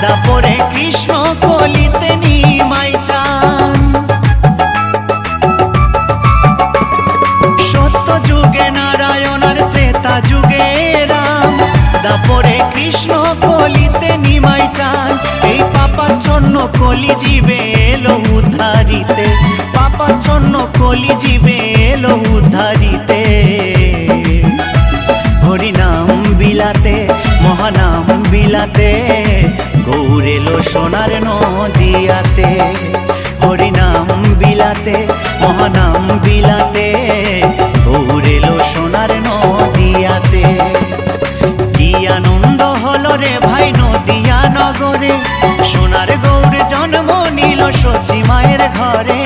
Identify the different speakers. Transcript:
Speaker 1: দাপরে কৃষ্ণ কলিতে নিমাই চান। সত্য যুগে নারায়ণ আর ত্রেতা যুগে রাম, দাপরে কৃষ্ণ কলিতে নিমাই চান। এই পাপাচ্ছন্ন কলি জীবে এলো উদ্ধারিতে, পাপাচ্ছন্ন কলি জীবে এলো উদ্ধারিতে। হরিনাম বিলাতে মহানাম বিলাতে, গৌর এলো সোনার নদিয়াতে। হরিনাম বিলাতে মহানাম বিলাতে, গৌর এলো সোনার নদিয়াতে। কি আনন্দ হলো রে ভাই নদিয়া নগরে, সোনার গৌর জন্ম নিল সচি মায়ের ঘরে।